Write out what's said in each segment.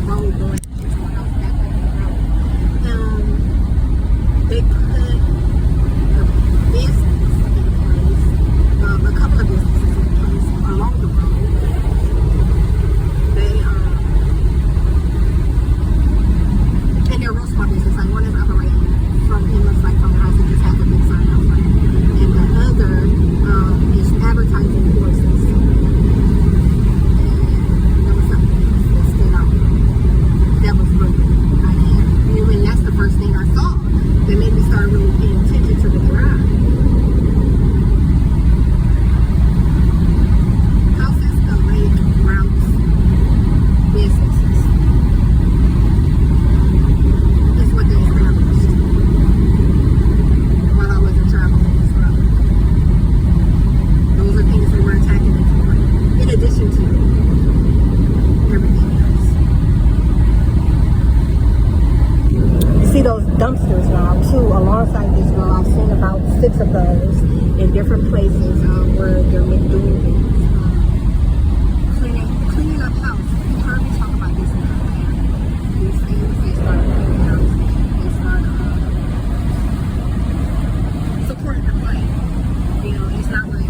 road going to someone else back on the road. They put a business in place, a couple of businesses in place along the road. They and they're real small business. Like one is operating from it looks like from the house and just has a big sign out front, and the other is advertising courses. That was really, and that's the first thing I saw that made me start really paying attention to the garage. Houses, the lake, routes, businesses. That's what they established while I wasn't traveling this road. Those are things we were attacking it for, in addition to everything else. See those dumpsters now too alongside this road. I've seen about 6 of those in different places where they're doing things, cleaning up house. You heard me talk about this in the past. These things, they start cleaning house, they start supporting the fight. You know, it's not like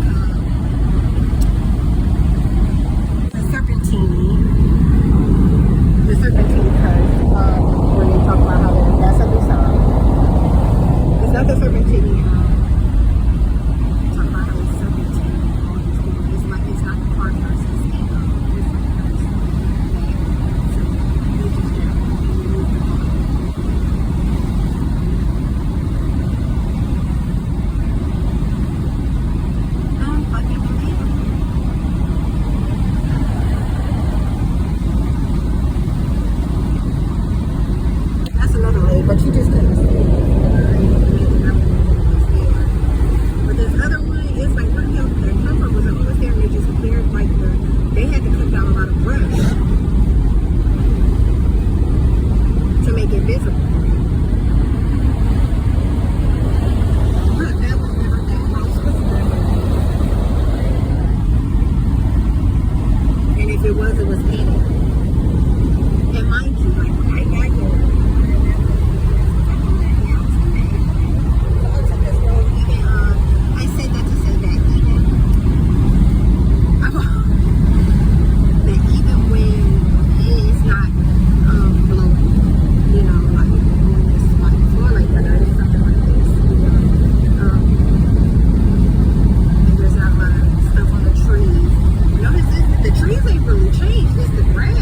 the serpentine because when they talk about how that's a new song. It's not the serpentine. Talk about how it's serpentine. All these people. It's like it's not the partners. It's different person. So they just get moved on. Fucking believe That's another way, but you just couldn't see it. But this other one, it's like the comfort was always there and they just cleared like they had to cut down a lot of brush to make it visible. But that was never that house was never. And if it was painted. And mind you, like when I got here, I said that to say that even when it's not blowing, you know, like when it's like floor like that or something like this, you know, and there's not a lot of stuff on the trees. Notice this, the trees ain't really changed, it's the grass.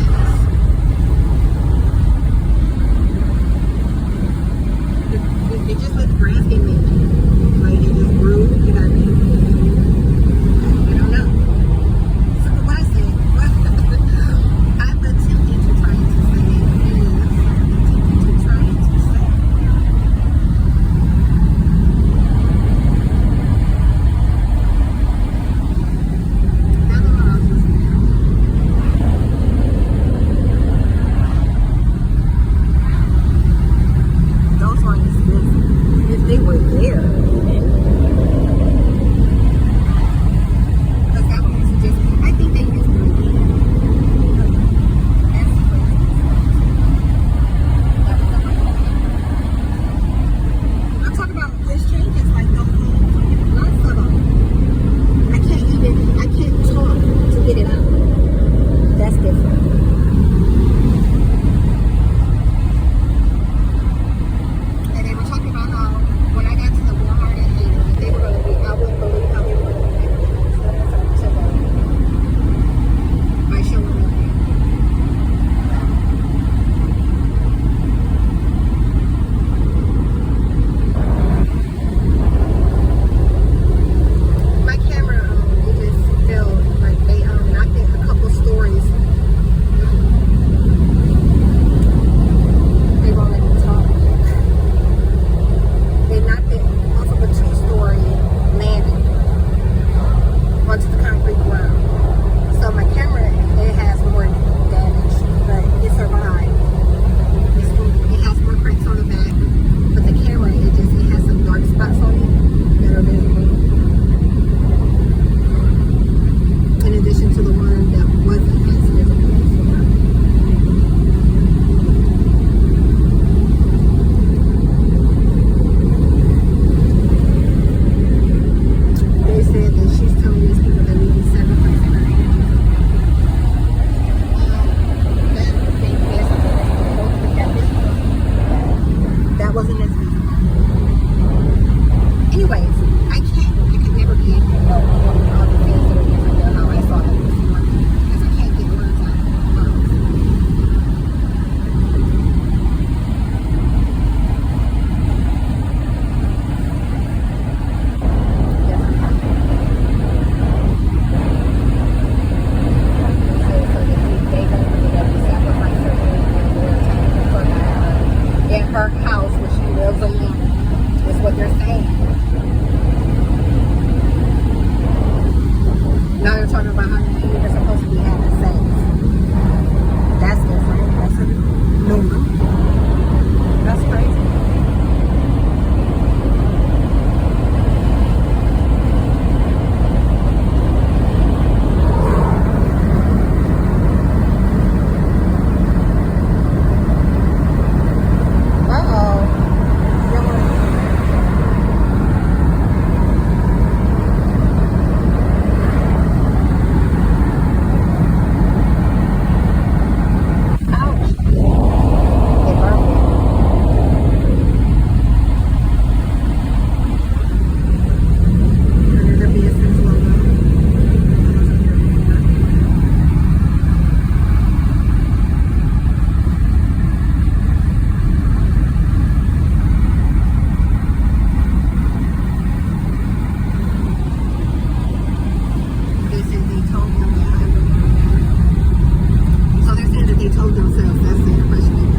told themselves that's the impression they want.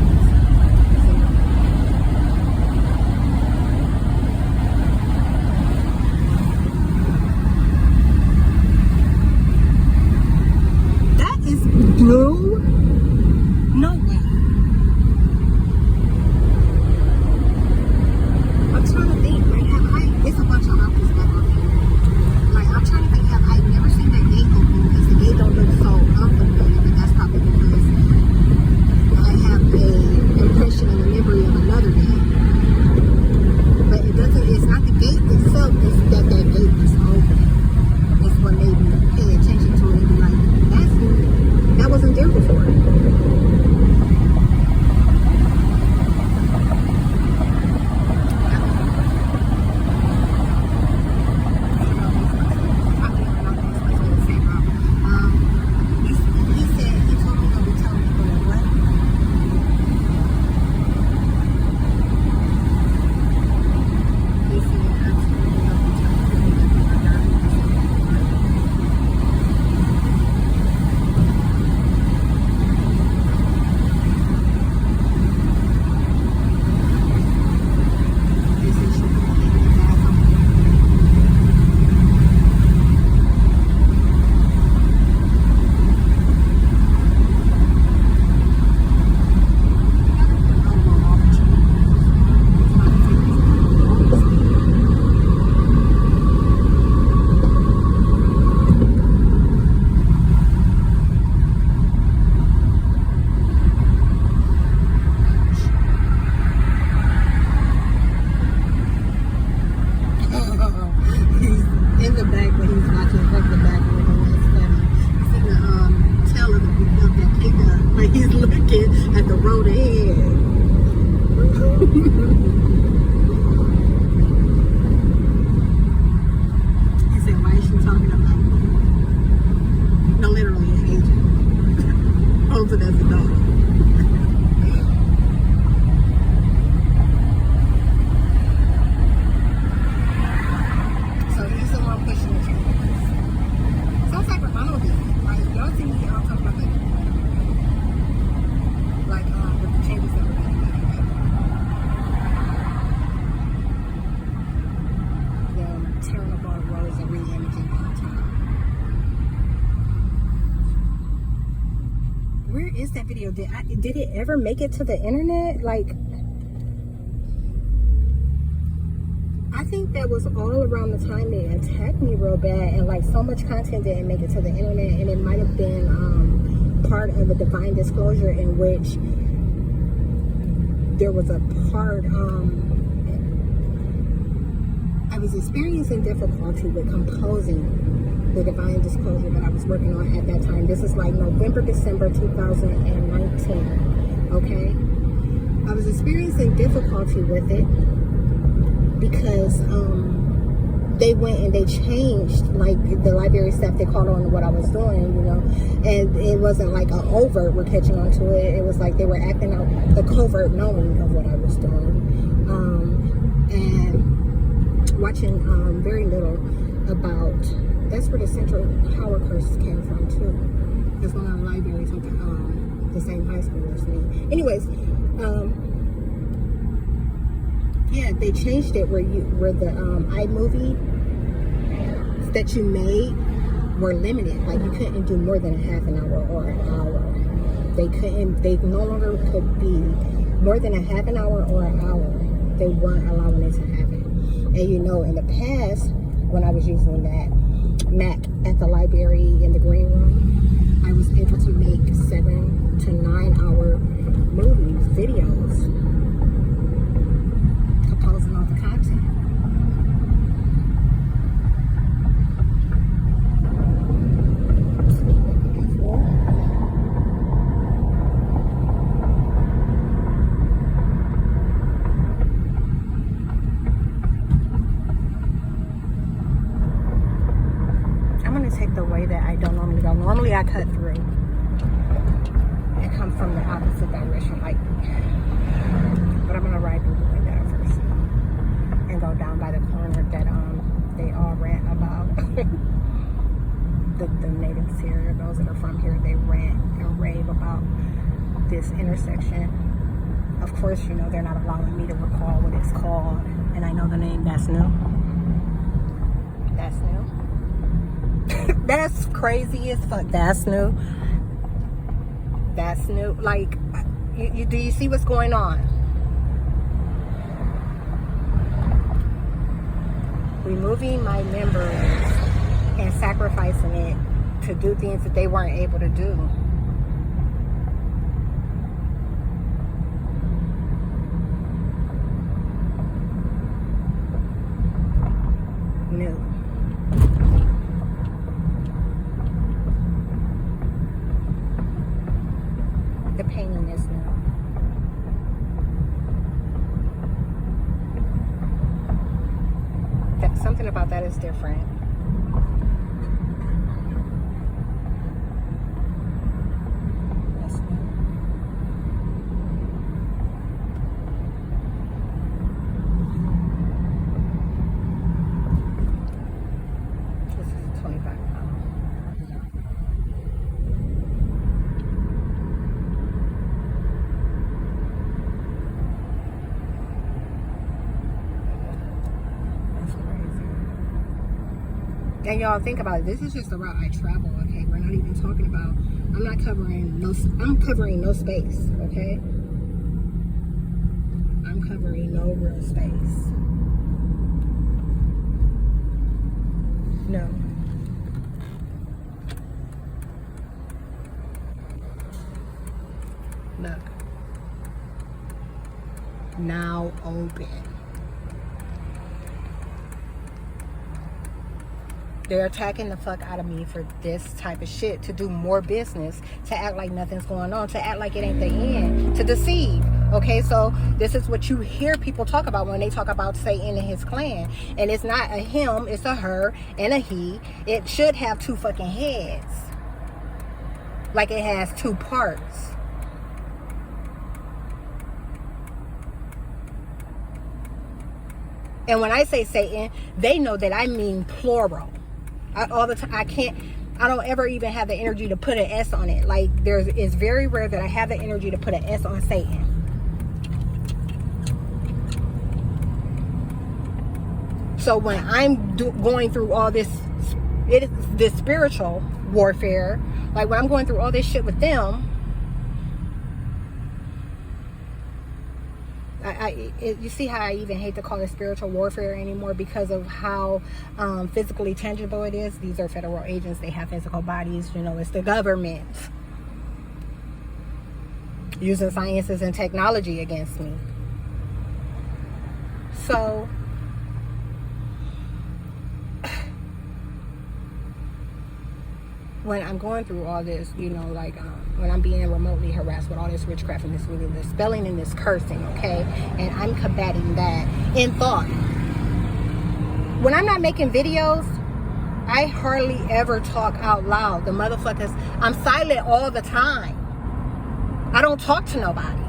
That is blue? No way. I'm trying to think, like, have I, it's a bunch of houses back on here. Like, I'm trying to think, have I never seen that gate open because the gate don't look so unfamiliar, but that's probably because I have a impression and a memory of another gate. But it doesn't, it's not the gate itself, it's that gate is open. It's what made me pay attention to it and be like, that wasn't there before. Video did it ever make it to the internet? Like, I think that was all around the time they attacked me real bad, and like so much content didn't make it to the internet, and it might have been part of a divine disclosure in which there was a part I was experiencing difficulty with composing the divine disclosure that I was working on at that time. This is like November, December 2019. Okay, I was experiencing difficulty with it because they went and they changed, like, the library staff, they caught on to what I was doing, you know, and it wasn't like an overt we're catching on to it. It was like they were acting out the covert knowing of what I was doing, and watching very little about. That's where the Central Howard curses came from too. Because one of the libraries went to the same high school as me. Anyways, yeah, they changed it where the iMovie that you made were limited. Like, you couldn't do more than a half an hour or an hour. They no longer could be more than a half an hour or an hour. They weren't allowing it to happen. And you know, in the past, when I was using that Mac at the library in the green room, I was able to make 7 to 9 hour movies, videos, composing all the content. Take the way that I don't normally go. Normally I cut through and come from the opposite direction, like, but I'm gonna ride through the way that I first and go down by the corner that they all rant about. the natives here, those that are from here, they rant and rave about this intersection. Of course, you know, they're not allowing me to recall what it's called. And I know the name. That's new. That's new. That's crazy as fuck. That's new. That's new. Like, do you see what's going on? Removing my members and sacrificing it to do things that they weren't able to do. New. The painting is new. Something about that is different. That's new. This is 25 pounds. And y'all think about it. This is just the route I travel, okay? We're not even talking about, I'm covering no space, okay? I'm covering no real space. No. Look. Now open. They're attacking the fuck out of me for this type of shit, to do more business, to act like nothing's going on, to act like it ain't the end, to deceive. Okay, so this is what you hear people talk about when they talk about Satan and his clan. And it's not a him, it's a her and a he. It should have two fucking heads. Like it has two parts. And when I say Satan, they know that I mean plural. All the time, I don't ever even have the energy to put an S on it. Like, it's very rare that I have the energy to put an S on Satan. So when I'm going through all this, this spiritual warfare, like when I'm going through all this shit with them, you see how I even hate to call it spiritual warfare anymore, because of how physically tangible it is. These are federal agents. They have physical bodies. You know, it's the government using sciences and technology against me. So when I'm going through all this, you know, like when I'm being remotely harassed with all this witchcraft and this voodoo, this spelling and this cursing, okay? And I'm combating that in thought. When I'm not making videos, I hardly ever talk out loud. The motherfuckers, I'm silent all the time. I don't talk to nobody.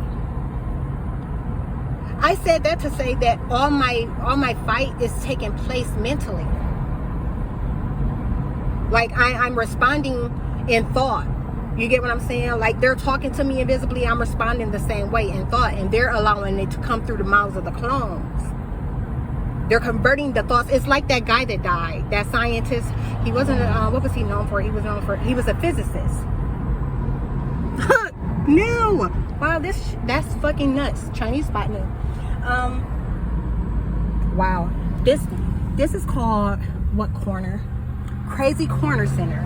I said that to say that all my fight is taking place mentally. Like I'm responding in thought. You get what I'm saying? Like they're talking to me invisibly, I'm responding the same way in thought, and they're allowing it to come through the mouths of the clones. They're converting the thoughts. It's like that guy that died, that scientist. He wasn't, what was he known for? He was a physicist. No! Wow, that's fucking nuts. Chinese spot new. Wow. This is called, what corner? Crazy Corner Center.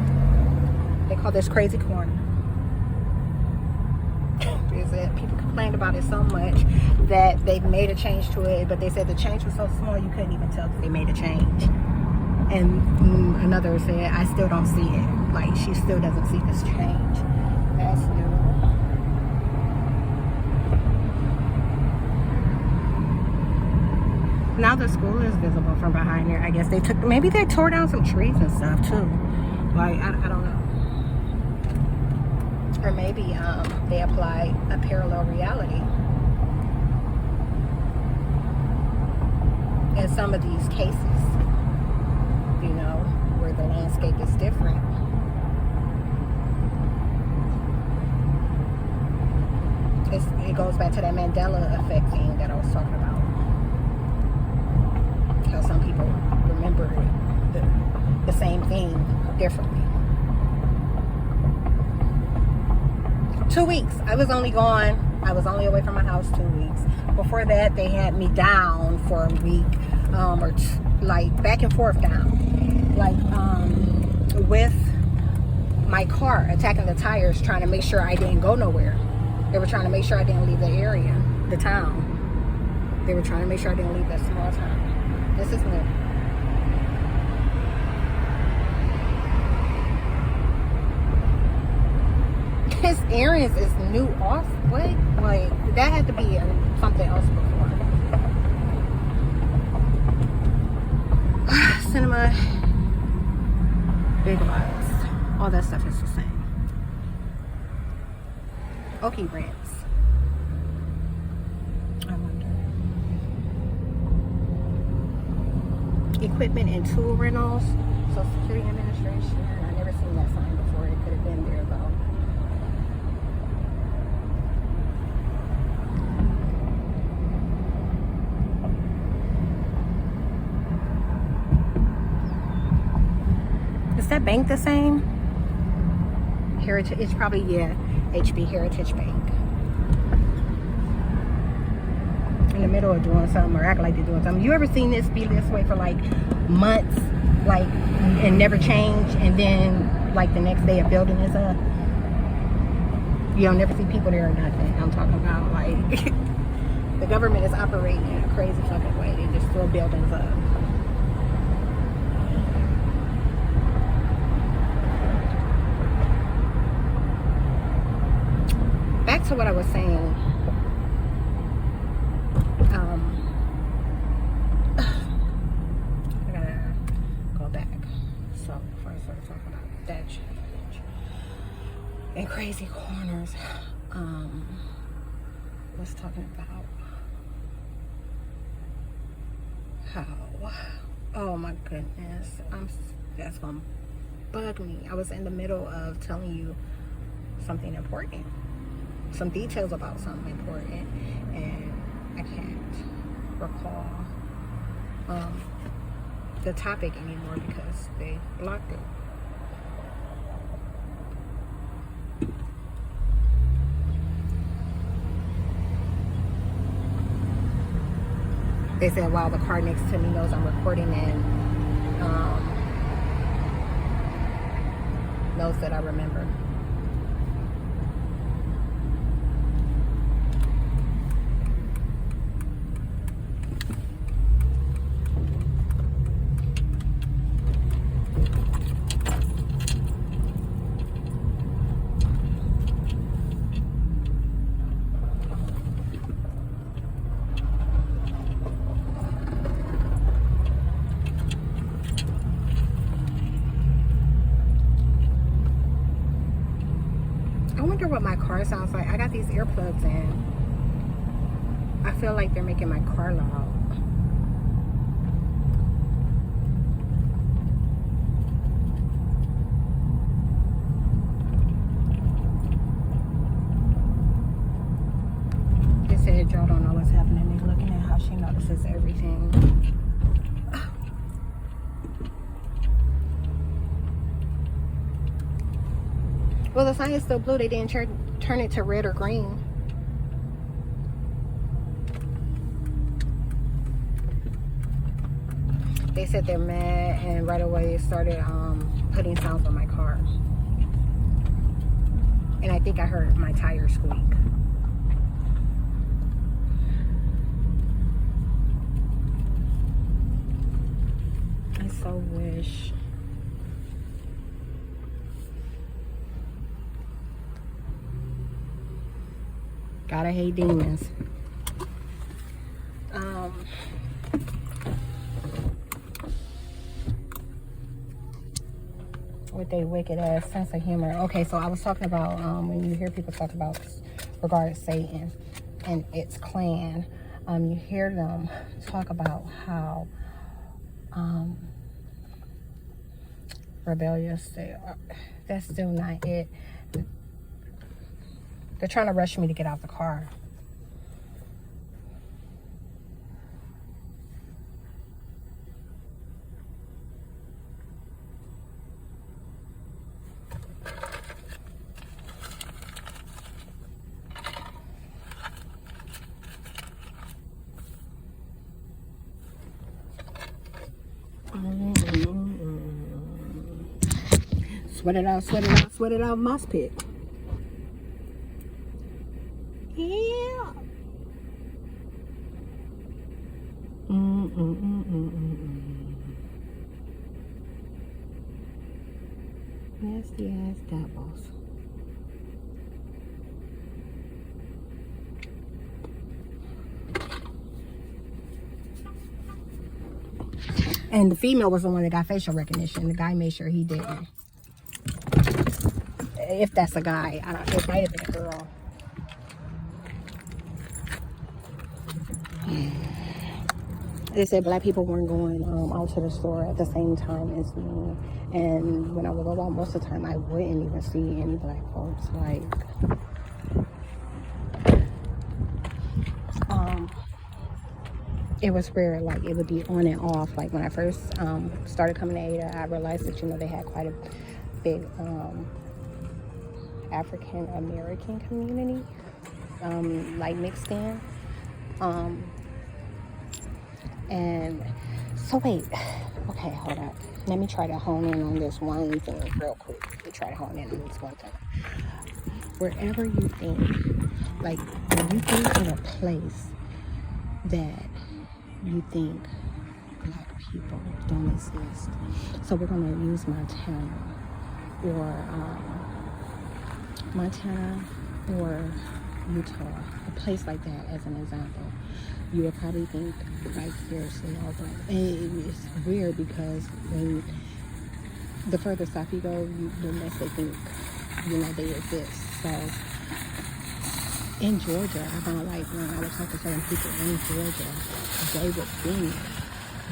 They call this Crazy Corner. People complained about it so much that they made a change to it, but they said the change was so small you couldn't even tell that they made a change. And another said, I still don't see it. Like, she still doesn't see this change. That's new. Now the school is visible from behind here. I guess maybe they tore down some trees and stuff too. Like, I don't know. Or maybe they applied a parallel reality in some of these cases, you know, where the landscape is different. it goes back to that Mandela effect thing that I was talking about. How some people remember the same thing differently. 2 weeks. I was only away from my house 2 weeks. Before that, they had me down for a week, like back and forth down, like with my car, attacking the tires, trying to make sure I didn't go nowhere. They were trying to make sure I didn't leave the area, the town. They were trying to make sure I didn't leave that small town. This is new. His earrings is new off. What? Like, that had to be something else before. Cinema, Big Lots, all that stuff is the same. Okie Rants. I wonder. Equipment and tool rentals. Social Security Administration. I never seen that sign before. It could have been there though. Is that bank the same? Heritage, it's probably, yeah, HB Heritage Bank. In the middle of doing something or act like they're doing something. You ever seen this be this way for like months, like, and never change, and then like the next day a building is up? You don't never see people there or nothing. I'm talking about like the government is operating in a crazy fucking way. They just throw buildings up. Back to what I was saying. I gotta go back. So before I start talking about that change and crazy corners, was talking about how, oh my goodness, that's gonna bug me. I was in the middle of telling you something important, some details about something important, and I can't recall the topic anymore because they blocked it. They said, wow, the car next to me knows I'm recording and knows that I remember. I wonder what my car sounds like. I got these earplugs in. I feel like they're making my car loud. They said y'all don't know what's happening. They're looking at how she notices everything. Well, the sign is still blue. They didn't turn it to red or green. They said they're mad, and right away they started putting sounds on my car. And I think I heard my tire squeak. I so wish. God, I hate demons. With their wicked ass sense of humor. Okay, so I was talking about when you hear people talk about regarding Satan and its clan, you hear them talk about how rebellious they are. That's still not it. They're trying to rush me to get out the car. Sweat it out, sweat it out, sweat it out, moss pit. Yeah. Nasty ass devils. And the female was the one that got facial recognition. The guy made sure he didn't. If that's a guy, I don't. It might have been a girl. They said black people weren't going out to the store at the same time as me. And when I would go out, most of the time I wouldn't even see any black folks. Like, it was rare. Like, it would be on and off. Like, when I first started coming to Ada, I realized that, you know, they had quite a big African American community, like mixed in. And so wait, okay, hold up. Let me try to hone in on this one thing real quick. Let me try to hone in on this one thing. Wherever you think, like when you think of a place that you think black people don't exist. So we're gonna use Montana or Utah, a place like that as an example. You would probably think, like, there's no black. And it's weird because when the further south you go, the less they think, you know, they exist. So in Georgia, I found, like, when I would talk to certain people in Georgia, they would think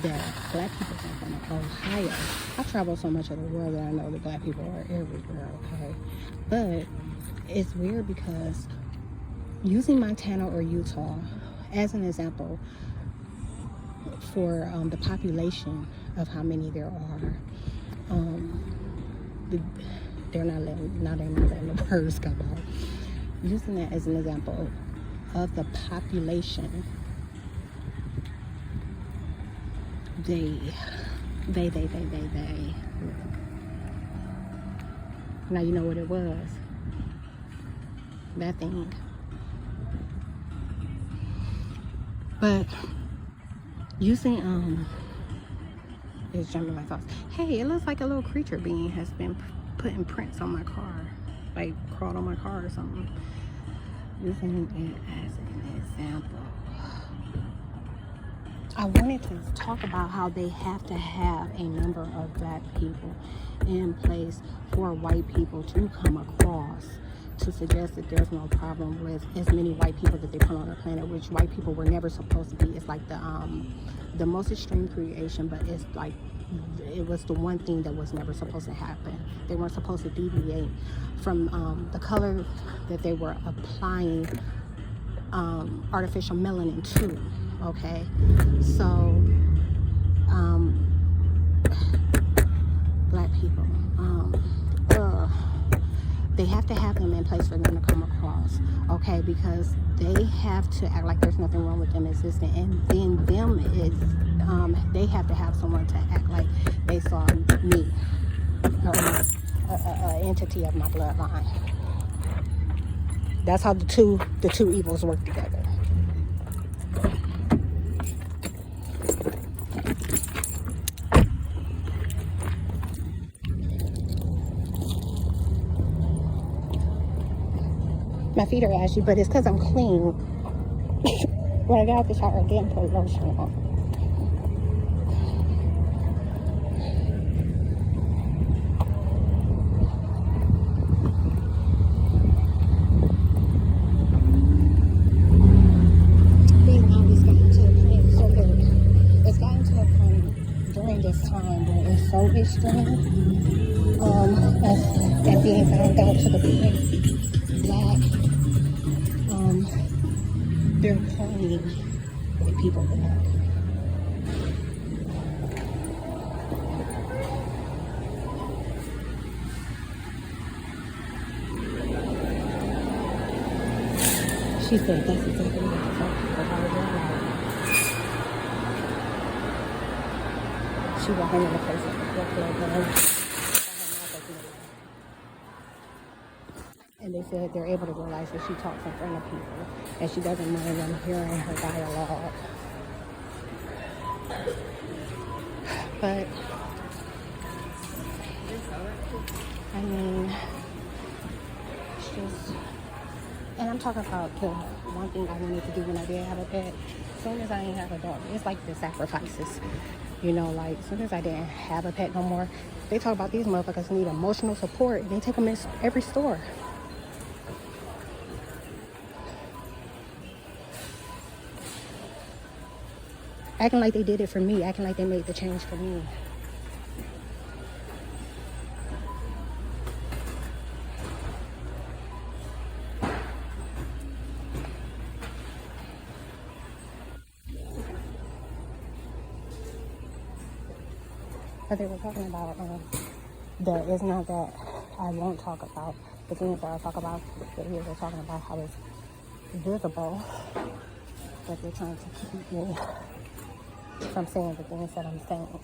that black people come from Ohio. I travel so much of the world that I know that black people are everywhere, okay? But it's weird because using Montana or Utah as an example for the population of how many there are, they're not letting the birds come out. Using that as an example of the population, they. Now you know what it was. That thing. But using it's jumping my thoughts. Hey, it looks like a little creature being has been putting prints on my car, like crawled on my car or something. Using it as an example, I wanted to talk about how they have to have a number of black people in place for white people to come across to suggest that there's no problem with as many white people that they put on the planet, which white people were never supposed to be. It's like the most extreme creation, but it's like it was the one thing that was never supposed to happen. They weren't supposed to deviate from the color that they were applying artificial melanin to. Okay, so black people, they have to have them in place for them to come across, okay, because they have to act like there's nothing wrong with them existing, and then them is they have to have someone to act like they saw me, or an entity of my bloodline. That's how the two evils work together. My feet are ashy, but it's because I'm clean. When I got out the shower, I didn't put lotion on. Being always gotten to a point, so it's gotten to a point during this time where it's so extreme, and being found out to the point black They're playing with people there. She said that's exactly what the fuck people are doing. She walking in the place and they said they're able to realize that she talks in front of people and she doesn't mind them hearing her dialogue. But I mean, it's just, and I'm talking about the one thing I wanted to do when I did have a pet. As soon as I didn't have a dog, it's like the sacrifices. You know, like, as soon as I didn't have a pet no more, they talk about these motherfuckers need emotional support, and they take them in every store. Acting like they did it for me, acting like they made the change for me. But they were talking about that it's not that I won't talk about the things that I talk about. They're talking about how it's visible, that they're trying to keep me from saying the things that I'm saying.